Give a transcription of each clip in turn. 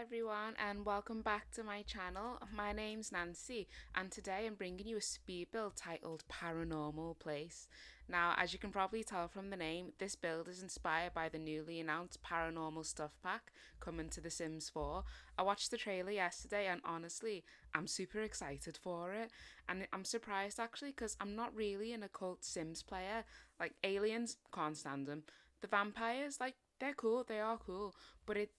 everyone, and welcome back to my channel. My name's Nancy, and today I'm bringing you a speed build titled Paranormal Place. Now, as you can probably tell from the name, this build is inspired by the newly announced Paranormal Stuff Pack coming to The Sims 4. I watched the trailer yesterday, and honestly, I'm super excited for it. And I'm surprised actually, because I'm not really an occult Sims player. Like, aliens, can't stand them. The vampires, like, they're cool, they are cool, but it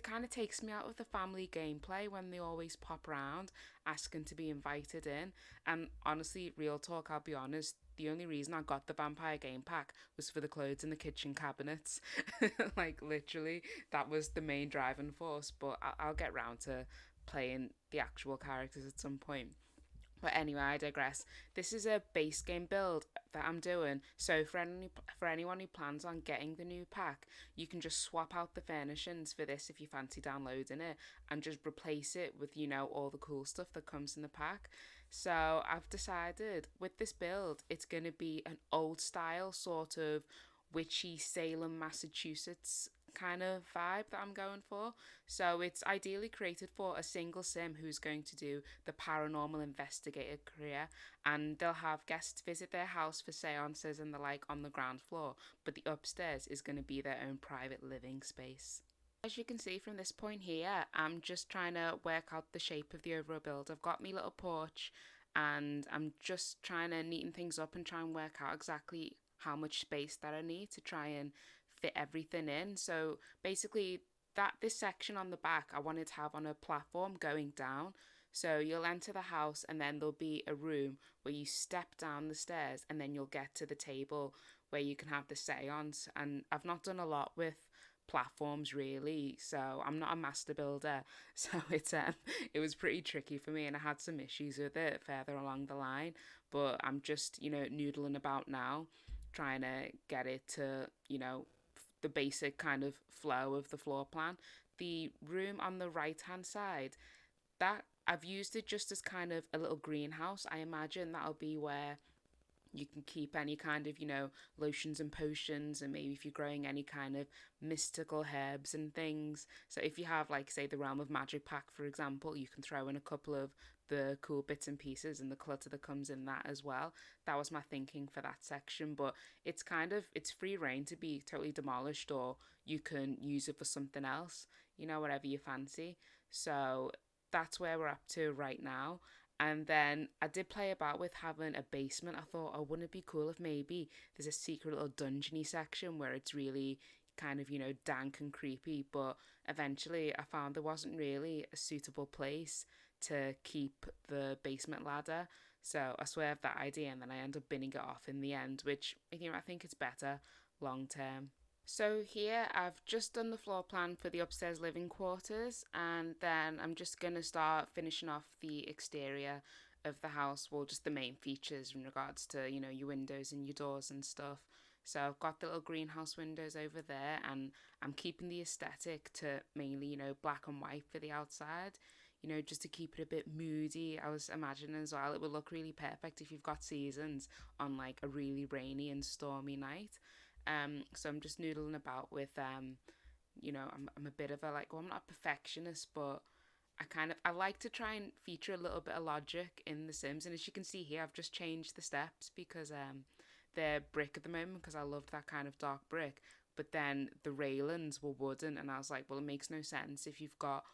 kind of takes me out of the family gameplay when they always pop around asking to be invited in. And honestly, real talk, I'll be honest, the only reason I got the vampire game pack was for the clothes in the kitchen cabinets. Like, literally, that was the main driving force, but I'll get round to playing the actual characters at some point. But anyway, I digress. This is a base game build that I'm doing. So for anyone who plans on getting the new pack, you can just swap out the furnishings for this if you fancy downloading it and just replace it with, all the cool stuff that comes in the pack. So I've decided with this build, it's going to be an old style sort of witchy Salem, Massachusetts kind of vibe that I'm going for. So it's ideally created for a single sim who's going to do the paranormal investigator career, and they'll have guests visit their house for seances and the like on the ground floor, but the upstairs is going to be their own private living space. As you can see from this point here, I'm just trying to work out the shape of the overall build. I've got my little porch and I'm just trying to neaten things up and try and work out exactly how much space that I need to try and fit everything in. So basically, that this section on the back I wanted to have on a platform going down. So you'll enter the house and then there'll be a room where you step down the stairs and then you'll get to the table where you can have the seance. And I've not done a lot with platforms really, so I'm not a master builder. So it was pretty tricky for me and I had some issues with it further along the line, but I'm just, noodling about now trying to get it to, the basic kind of flow of the floor plan. The room on the right hand side, that I've used it just as kind of a little greenhouse. I imagine that'll be where you can keep any kind of, lotions and potions, and maybe if you're growing any kind of mystical herbs and things. So if you have, like, say, the Realm of Magic pack, for example, you can throw in a couple of the cool bits and pieces and the clutter that comes in that as well. That was my thinking for that section, but it's free reign to be totally demolished, or you can use it for something else, whatever you fancy. So that's where we're up to right now. And then I did play about with having a basement. I thought, oh, wouldn't it be cool if maybe there's a secret little dungeony section where it's really kind of, dank and creepy. But eventually I found there wasn't really a suitable place to keep the basement ladder. So I swerved that idea and then I ended up binning it off in the end, which, I think it's better long term. So here I've just done the floor plan for the upstairs living quarters, and then I'm just going to start finishing off the exterior of the house, well, just the main features in regards to, your windows and your doors and stuff. So I've got the little greenhouse windows over there, and I'm keeping the aesthetic to mainly, black and white for the outside, just to keep it a bit moody. I was imagining as well it would look really perfect if you've got seasons on like a really rainy and stormy night. So I'm just noodling about with I'm a bit of a, like, well, I'm not a perfectionist, but I like to try and feature a little bit of logic in the Sims. And as you can see here, I've just changed the steps because they're brick at the moment because I loved that kind of dark brick. But then the railings were wooden, and I was like, well, it makes no sense if you've got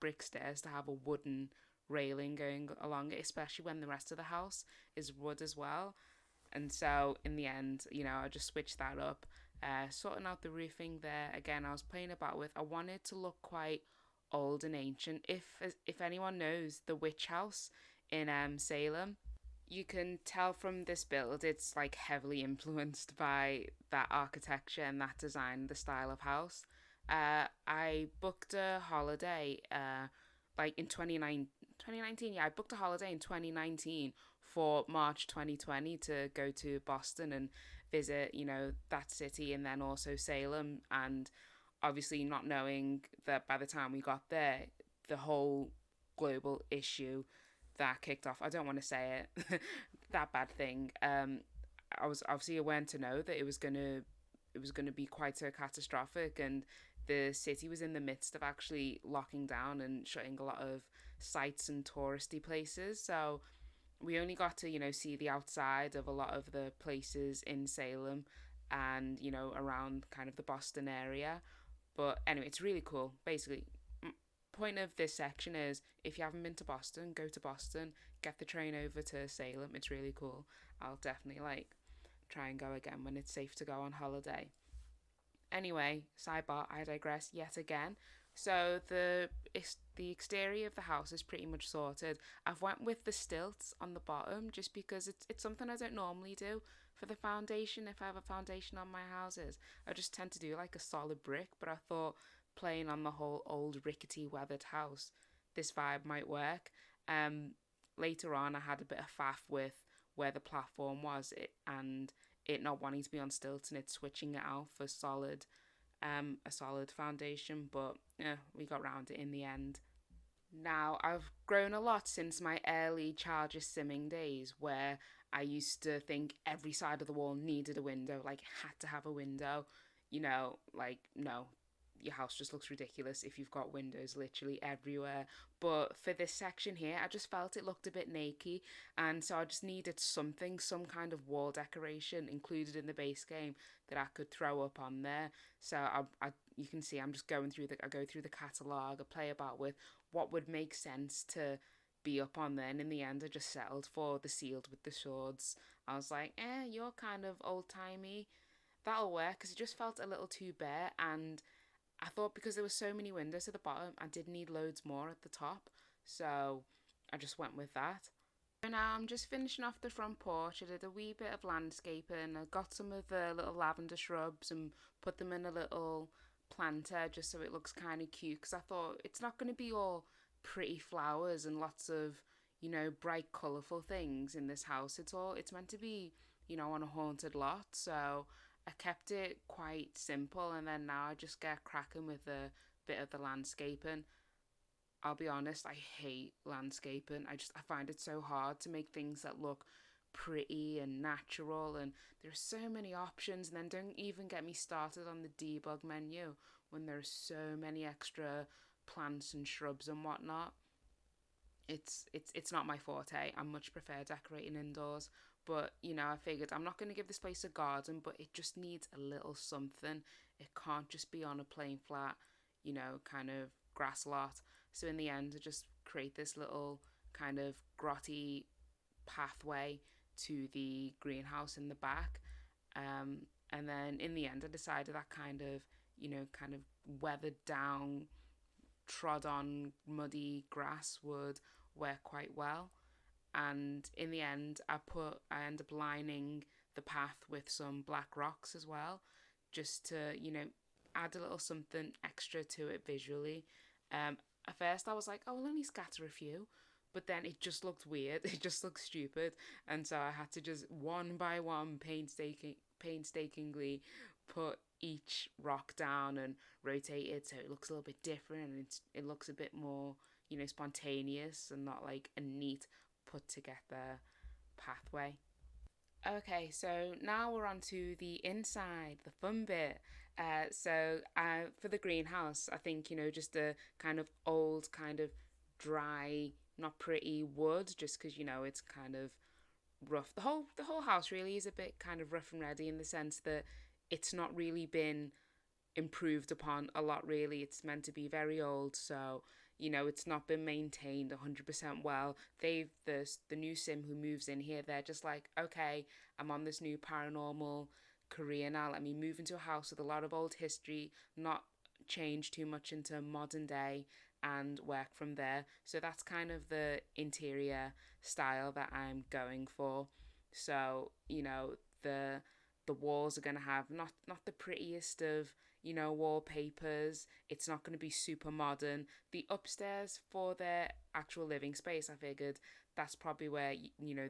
brick stairs to have a wooden railing going along it, especially when the rest of the house is wood as well. And so in the end, I just switched that up. Sorting out the roofing there again, I was playing about with. I wanted to look quite old and ancient. If anyone knows the witch house in Salem, you can tell from this build it's like heavily influenced by that architecture and that design, the style of house. I booked a holiday like in 2019. Yeah, I booked a holiday in 2019 for March 2020 to go to Boston and visit, that city, and then also Salem. And obviously, not knowing that by the time we got there, the whole global issue that kicked off, I don't want to say it, that bad thing. I was obviously aware to know that it was gonna be quite so catastrophic, and the city was in the midst of actually locking down and shutting a lot of sites and touristy places. So we only got to, see the outside of a lot of the places in Salem and, around kind of the Boston area. But anyway, it's really cool. Basically, point of this section is if you haven't been to Boston, go to Boston, get the train over to Salem. It's really cool. I'll definitely try and go again when it's safe to go on holiday. Anyway, sidebar, I digress yet again. So the exterior of the house is pretty much sorted. I've went with the stilts on the bottom just because it's something I don't normally do for the foundation. If I have a foundation on my houses, I just tend to do like a solid brick. But I thought playing on the whole old rickety weathered house, this vibe might work. Um, Later on, I had a bit of faff with where the platform was and it not wanting to be on stilts and it switching it out for a solid foundation, but yeah, we got round it in the end. Now, I've grown a lot since my early Charger simming days where I used to think every side of the wall needed a window, like had to have a window. No, your house just looks ridiculous if you've got windows literally everywhere. But for this section here, I just felt it looked a bit naked, and so I just needed something, some kind of wall decoration included in the base game that I could throw up on there. So you can see I'm just I go through the catalogue, I play about with what would make sense to be up on there. And in the end, I just settled for the sealed with the swords. I was like, you're kind of old timey. That'll work because it just felt a little too bare. And I thought because there were so many windows at the bottom, I did need loads more at the top. So I just went with that. So now I'm just finishing off the front porch. I did a wee bit of landscaping. I got some of the little lavender shrubs and put them in a little planter just so it looks kind of cute. Because I thought it's not going to be all pretty flowers and lots of, bright, colourful things in this house. It's meant to be, on a haunted lot. So I kept it quite simple, and then now I just get cracking with a bit of the landscaping. I'll be honest, I hate landscaping. I find it so hard to make things that look pretty and natural, and there's so many options. And then don't even get me started on the debug menu when there's so many extra plants and shrubs and whatnot. It's not my forte. I much prefer decorating indoors. But I figured I'm not going to give this place a garden, but it just needs a little something. It can't just be on a plain flat, kind of grass lot. So in the end, I just create this little kind of grotty pathway to the greenhouse in the back. And then in the end, I decided that kind of weathered down, trod on muddy grass would work quite well. And in the end, I end up lining the path with some black rocks as well, just to add a little something extra to it visually. Um, at first I was like, oh, I'll only scatter a few, but then it just looked weird. It just looked stupid, and so I had to just one by one painstakingly put each rock down and rotate it so it looks a little bit different and it looks a bit more spontaneous and not like a neat put together pathway. Okay, so now we're on to the inside, the fun bit. For the greenhouse, I think, just a kind of old, kind of dry, not pretty wood, just because, it's kind of rough. The whole house really is a bit kind of rough and ready in the sense that it's not really been improved upon a lot, really. It's meant to be very old, so it's not been maintained 100% well. The new sim who moves in here, they're just like, okay, I'm on this new paranormal career now, let me move into a house with a lot of old history, not change too much into modern day, and work from there. So that's kind of the interior style that I'm going for. So the walls are going to have not the prettiest of wallpapers. It's not going to be super modern. The upstairs, for their actual living space, I figured that's probably where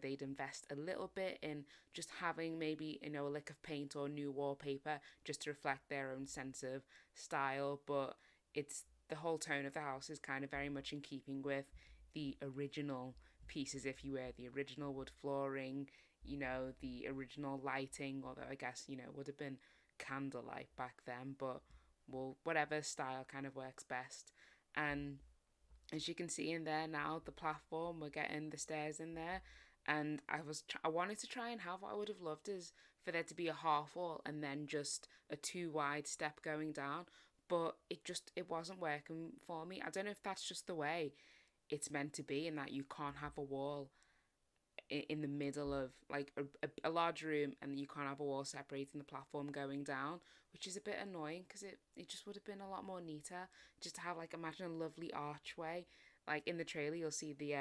they'd invest a little bit in just having maybe a lick of paint or new wallpaper just to reflect their own sense of style. But it's the whole tone of the house is kind of very much in keeping with the original pieces, if you were the original wood flooring, the original lighting, although I guess, it would have been candlelight back then, but well, whatever style kind of works best. And as you can see in there now, the platform, we're getting the stairs in there. And I wanted to try and have what I would have loved is for there to be a half wall and then just a two wide step going down. But it wasn't working for me. I don't know if that's just the way it's meant to be, and that you can't have a wall in the middle of like a large room, and you can't have a wall separating the platform going down, which is a bit annoying because it just would have been a lot more neater just to have, like, imagine a lovely archway. Like in the trailer you'll see the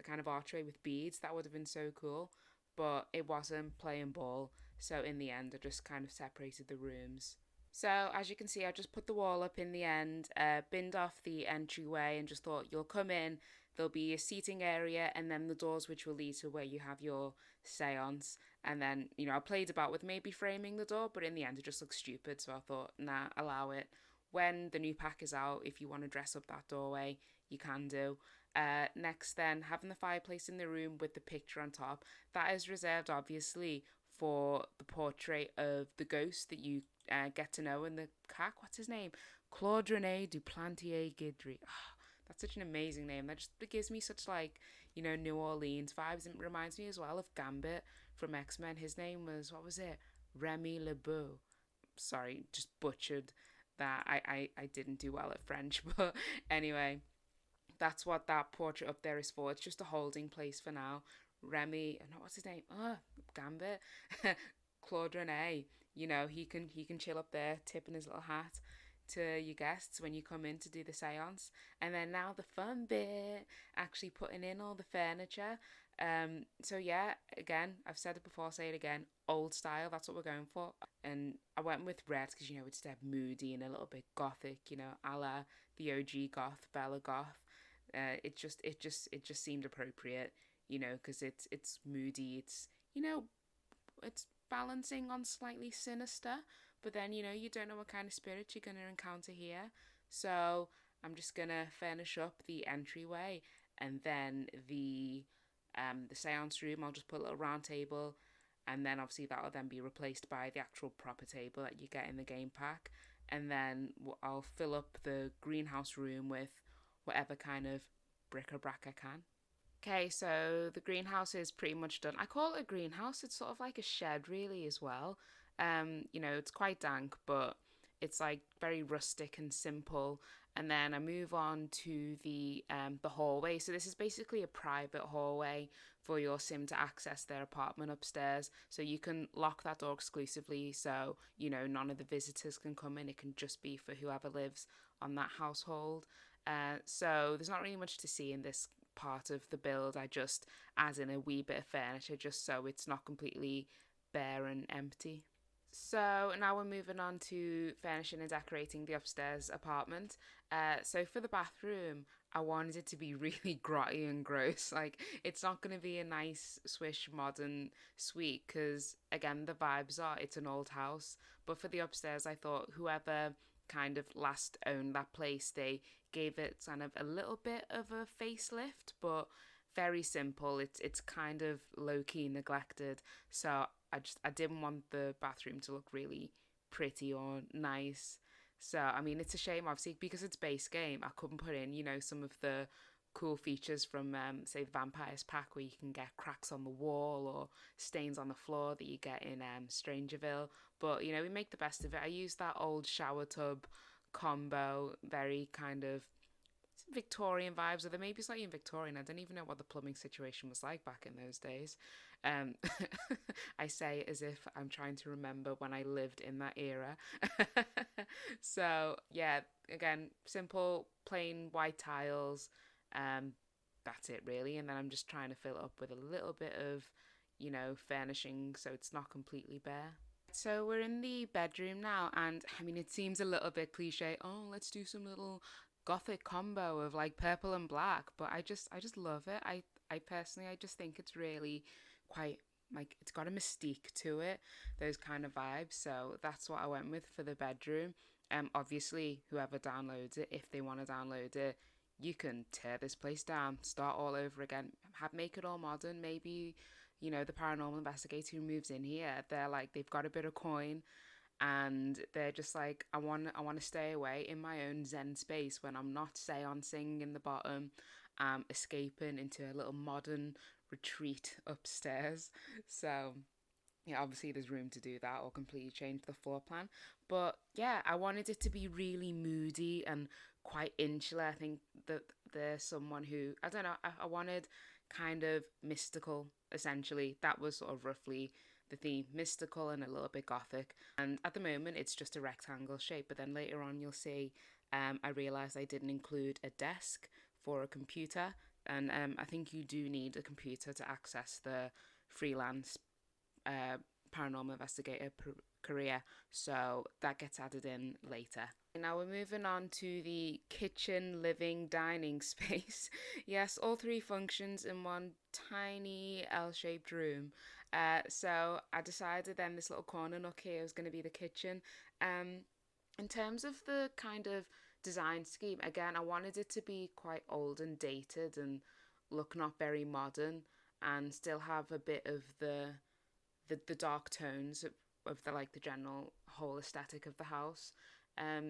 kind of archway with beads. That would have been so cool, but it wasn't playing ball. So in the end I just kind of separated the rooms. So as you can see, I just put the wall up in the end, binned off the entryway, and just thought you'll come in, there'll be a seating area, and then the doors which will lead to where you have your seance. And then, I played about with maybe framing the door, but in the end it just looks stupid. So I thought, nah, allow it. When the new pack is out, if you want to dress up that doorway, you can do. Next, then, having the fireplace in the room with the picture on top. That is reserved, obviously, for the portrait of the ghost that you get to know in the CAC. What's his name? Claude Rene Duplantier Guidry. Oh, that's such an amazing name. It gives me such, like, New Orleans vibes. It reminds me as well of Gambit from X-Men. His name was, what was it? Remy LeBeau. Sorry, just butchered that. I didn't do well at French, but anyway, that's what that portrait up there is for. It's just a holding place for now. Remy, no, what's his name? Gambit. Claude Rene. He can chill up there, tipping his little hat to your guests when you come in to do the seance. And then now the fun bit, actually putting in all the furniture. So yeah, again, I've said it before, I'll say it again, old style, that's what we're going for. And I went with red because, it's dead moody and a little bit gothic, a la the OG goth, Bella Goth. It just seemed appropriate, because it's moody, it's balancing on slightly sinister, but then, you don't know what kind of spirit you're going to encounter here. So I'm just going to furnish up the entryway, and then the seance room, I'll just put a little round table, and then obviously that'll then be replaced by the actual proper table that you get in the game pack. And then I'll fill up the greenhouse room with whatever kind of bric-a-brac I can. Okay, so the greenhouse is pretty much done. I call it a greenhouse. It's sort of like a shed, really, as well. It's quite dank, but it's like very rustic and simple. And then I move on to the hallway. So this is basically a private hallway for your sim to access their apartment upstairs. So you can lock that door exclusively, so none of the visitors can come in. It can just be for whoever lives on that household. So there's not really much to see in this part of the build. I just add in a wee bit of furniture just so it's not completely bare and empty. So now we're moving on to furnishing and decorating the upstairs apartment. So for the bathroom, I wanted it to be really grotty and gross. Like, it's not going to be a nice, swish, modern suite because, again, the vibes are it's an old house. But for the upstairs, I thought whoever kind of last owned that place, they gave it kind of a little bit of a facelift, but very simple. It's kind of low key neglected. So I didn't want the bathroom to look really pretty or nice. So I mean, it's a shame, obviously, because it's base game. I couldn't put in, some of the cool features from say the Vampires pack, where you can get cracks on the wall or stains on the floor that you get in Strangerville. But we make the best of it. I used that old shower tub combo, very kind of Victorian vibes, or they may be slightly Victorian. I don't even know what the plumbing situation was like back in those days. Um, I say as if I'm trying to remember when I lived in that era. So yeah, again, simple, plain white tiles. That's it really, and then I'm just trying to fill it up with a little bit of, furnishing so it's not completely bare. So we're in the bedroom now, and I mean, it seems a little bit cliche. Oh, let's do some little gothic combo of like purple and black, but I just love it. I personally, I just think it's really quite, like, it's got a mystique to it, those kind of vibes. So that's what I went with for the bedroom. Obviously, whoever downloads it, if they want to download it, you can tear this place down, start all over again, make it all modern. Maybe the paranormal investigator who moves in here, they're like, they've got a bit of coin and they're just like, I want to stay away in my own zen space when I'm not seancing in the bottom, escaping into a little modern retreat upstairs. So yeah, obviously there's room to do that or completely change the floor plan. But yeah, I wanted it to be really moody and quite insular. I think that there's someone who, I don't know, I wanted kind of mystical, essentially. That was sort of roughly the theme, mystical and a little bit gothic. And at the moment, it's just a rectangle shape. But then later on, you'll see I realised I didn't include a desk for a computer. And I think you do need a computer to access the freelance uh, paranormal investigator career, so that gets added in later. Now we're moving on to the kitchen, living, dining space. Yes, all three functions in one tiny L-shaped room. So I decided then this little corner nook here was going to be the kitchen. In terms of the kind of design scheme, again, I wanted it to be quite old and dated and look not very modern, and still have a bit of the dark tones of the like the general whole aesthetic of the house.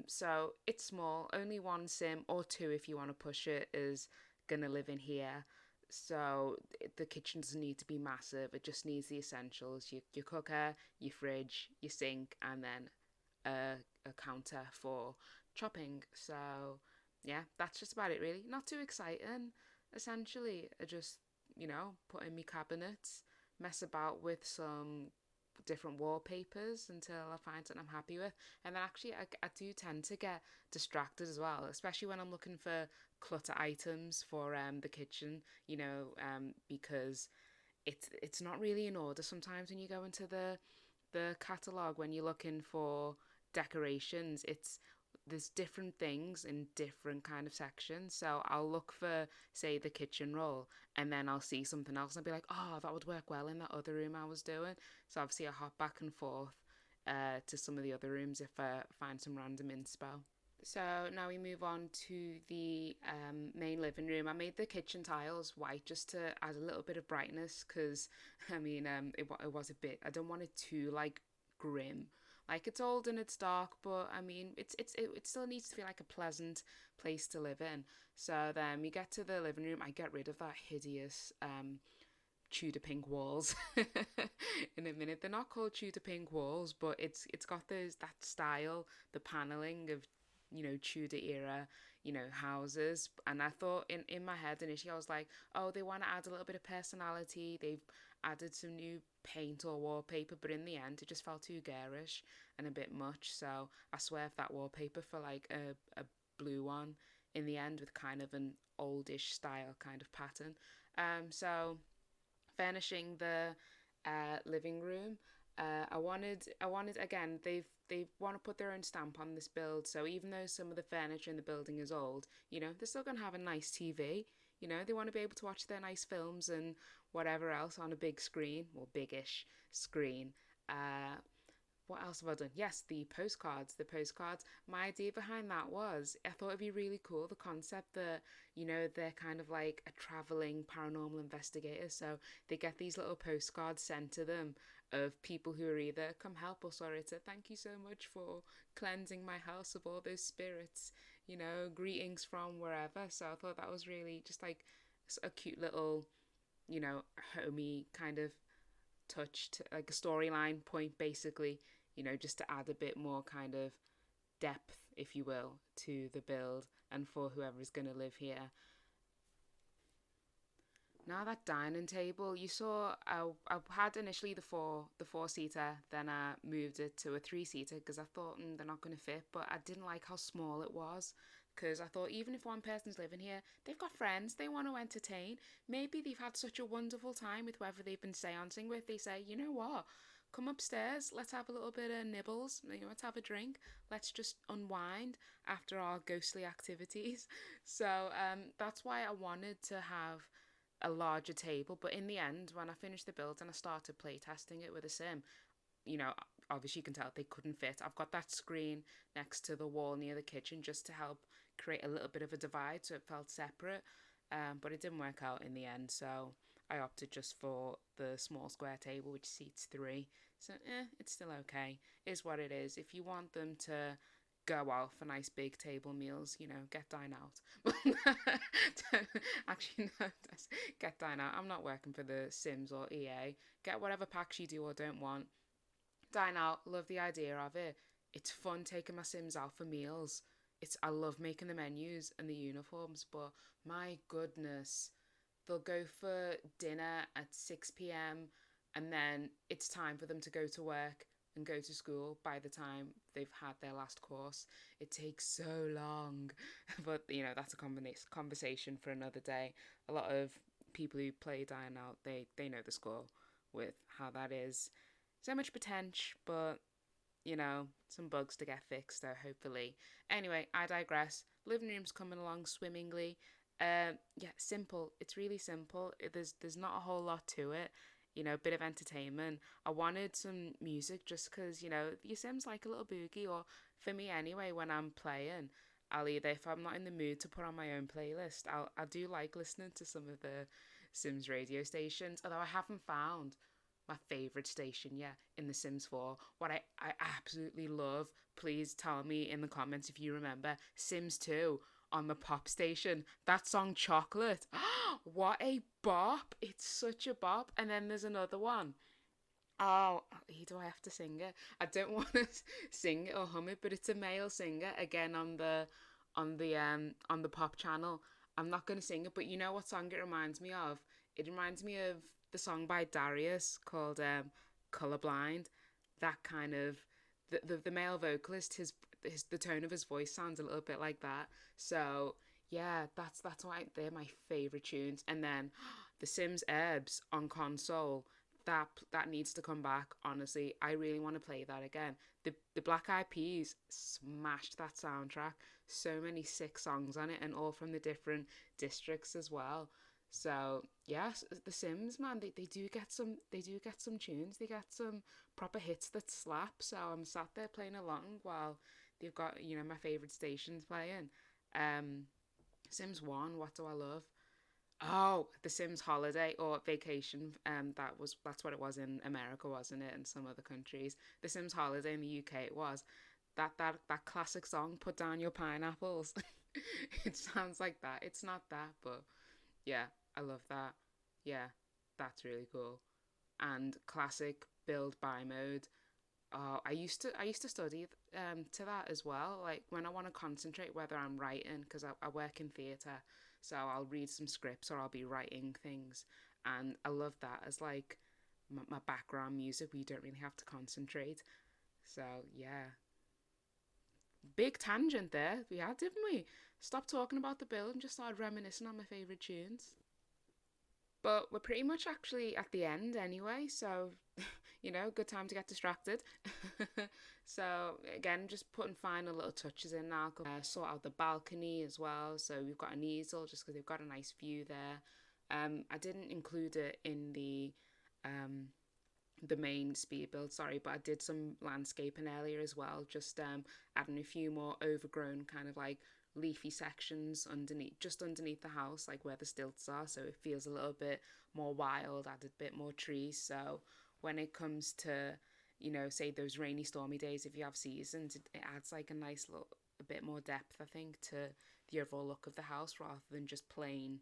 So it's small, only one sim or two if you want to push it is gonna live in here. So the kitchen doesn't need to be massive. It just needs the essentials: your cooker, your fridge, your sink, and then a counter for chopping. So yeah, that's just about it really. Not too exciting. Essentially, I just put in my cabinets, mess about with some different wallpapers until I find something I'm happy with. And then actually I do tend to get distracted as well, especially when I'm looking for clutter items for the kitchen, because it's not really in order sometimes when you go into the catalogue when you're looking for decorations. It's there's different things in different kind of sections. So I'll look for, say, the kitchen roll, and then I'll see something else and I'll be like, oh, that would work well in that other room I was doing. So obviously I hop back and forth to some of the other rooms if I find some random inspo. So now we move on to the main living room. I made the kitchen tiles white just to add a little bit of brightness because, I mean, it was a bit, I don't want it too, like, grim. Like, it's old and it's dark, but, I mean, it still needs to feel like a pleasant place to live in. So then we get to the living room. I get rid of that hideous Tudor pink walls in a minute. They're not called Tudor pink walls, but it's got that style, the paneling of Tudor era houses. And I thought in my head initially I was like, oh, they want to add a little bit of personality, they've added some new paint or wallpaper, but in the end it just felt too garish and a bit much. So I swerved that wallpaper for like a blue one in the end with kind of an oldish style kind of pattern. So furnishing the living room. I wanted again. They want to put their own stamp on this build. So even though some of the furniture in the building is old, they're still gonna have a nice TV. They want to be able to watch their nice films and whatever else on a big screen or biggish screen. What else have I done? Yes, the postcards. The postcards. My idea behind that was I thought it'd be really cool the concept that, they're kind of like a traveling paranormal investigator. So they get these little postcards sent to them of people who are either come help us or it's a thank you so much for cleansing my house of all those spirits, greetings from wherever. So I thought that was really just like a cute little, homey kind of touch to like a storyline point basically, just to add a bit more kind of depth, if you will, to the build and for whoever's going to live here. Now that dining table, you saw I had initially the four seater, then I moved it to a three seater because I thought they're not going to fit, but I didn't like how small it was because I thought even if one person's living here, they've got friends they want to entertain. Maybe they've had such a wonderful time with whoever they've been seancing with. They say, you know what? Come upstairs, let's have a little bit of nibbles, let's have a drink, let's just unwind after our ghostly activities. So that's why I wanted to have a larger table. But in the end, when I finished the build and I started playtesting it with a sim, you know, obviously you can tell they couldn't fit. I've got that screen next to the wall near the kitchen just to help create a little bit of a divide so it felt separate. But it didn't work out in the end. So I opted just for the small square table, which seats three. So, it's still okay. Is what it is. If you want them to go out for nice big table meals, get Dine Out. Actually, no, get Dine Out. I'm not working for the Sims or EA. Get whatever packs you do or don't want. Dine Out, love the idea of it. It's fun taking my Sims out for meals. I love making the menus and the uniforms, but my goodness, they'll go for dinner at 6 p.m. and then it's time for them to go to work and go to school by the time they've had their last course. It takes so long. But, that's a conversation for another day. A lot of people who play Dine Out, they know the score with how that is. So much potential, but some bugs to get fixed though, hopefully. Anyway, I digress. Living room's coming along swimmingly. Yeah, simple. It's really simple. There's not a whole lot to it. A bit of entertainment. I wanted some music just because, your Sims like a little boogie, or for me anyway, when I'm playing, I'll either, if I'm not in the mood to put on my own playlist, I do like listening to some of the Sims radio stations, although I haven't found my favourite station yet in The Sims 4. What I absolutely love, please tell me in the comments if you remember, Sims 2 on the pop station. That song Chocolate. What a bop. It's such a bop. And then there's another one. Oh, do I have to sing it? I don't want to sing it or hum it, but it's a male singer again on the pop channel. I'm not going to sing it, but you know what song it reminds me of? It reminds me of the song by Darius called Colorblind. That kind of the male vocalist, his the tone of his voice sounds a little bit like that. So yeah, that's why they're my favorite tunes. And then the Sims Herbs on console. That needs to come back. Honestly, I really want to play that again. The Black Eyed Peas smashed that soundtrack. So many sick songs on it, and all from the different districts as well. So yes, the Sims, man, they do get some tunes. They get some proper hits that slap. So I'm sat there playing along while they've got my favorite stations playing. Um, Sims 1, what do I love? Oh, The Sims Holiday or Vacation. That's what it was in America, wasn't it? And some other countries. The Sims Holiday in the UK, it was that classic song. Put down your pineapples. It sounds like that. It's not that, but yeah, I love that. Yeah, that's really cool. And classic build by mode. Oh, I used to study to that as well. Like when I want to concentrate, whether I'm writing, because I work in theatre, so I'll read some scripts or I'll be writing things, and I love that as like my background music. We don't really have to concentrate. So yeah, big tangent there we had, didn't we? Stop talking about the bill and just started reminiscing on my favourite tunes. But we're pretty much actually at the end anyway, so good time to get distracted. So again, just putting final little touches in now. Sort out the balcony as well. So we've got an easel just because they've got a nice view there. I didn't include it in the main speed build, sorry, but I did some landscaping earlier as well, just adding a few more overgrown kind of like leafy sections underneath the house, like where the stilts are, so it feels a little bit more wild. Added a bit more trees, so when it comes to say those rainy stormy days, if you have seasons, it adds like a nice little a bit more depth, I think, to the overall look of the house rather than just plain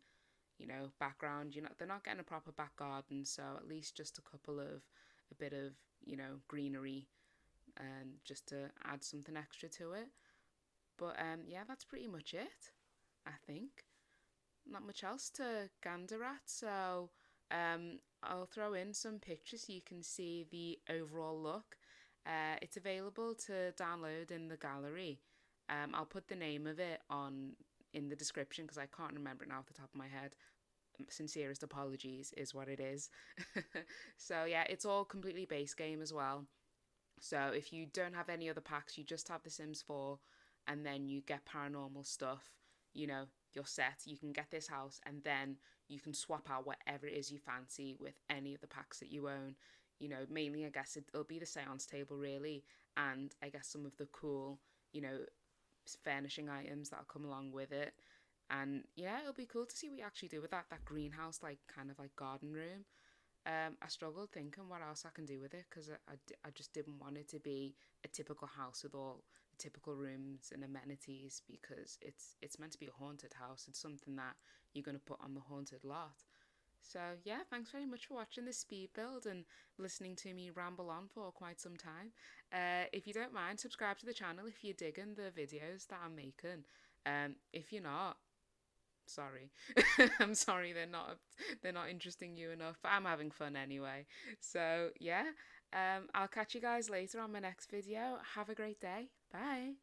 background. They're not getting a proper back garden, so at least just a bit of greenery, and just to add something extra to it. But yeah, that's pretty much it, I think. Not much else to gander at, so I'll throw in some pictures so you can see the overall look. It's available to download in the gallery. I'll put the name of it on in the description because I can't remember it now off the top of my head. Sincerest apologies is what it is. So yeah, it's all completely base game as well. So if you don't have any other packs, you just have The Sims 4, and then you get paranormal stuff, you're set. You can get this house, and then you can swap out whatever it is you fancy with any of the packs that you own. Mainly I guess it'll be the seance table really, and I guess some of the cool, furnishing items that'll come along with it. And yeah, it'll be cool to see what you actually do with that greenhouse, like kind of like garden room. I struggled thinking what else I can do with it because I just didn't want it to be a typical house with all the typical rooms and amenities, because it's meant to be a haunted house. It's something that you're going to put on the haunted lot. So yeah, thanks very much for watching this speed build and listening to me ramble on for quite some time. If you don't mind, subscribe to the channel if you're digging the videos that I'm making. If you're not, sorry. I'm sorry they're not interesting you enough, but I'm having fun anyway. So yeah, I'll catch you guys later on my next video. Have a great day. Bye.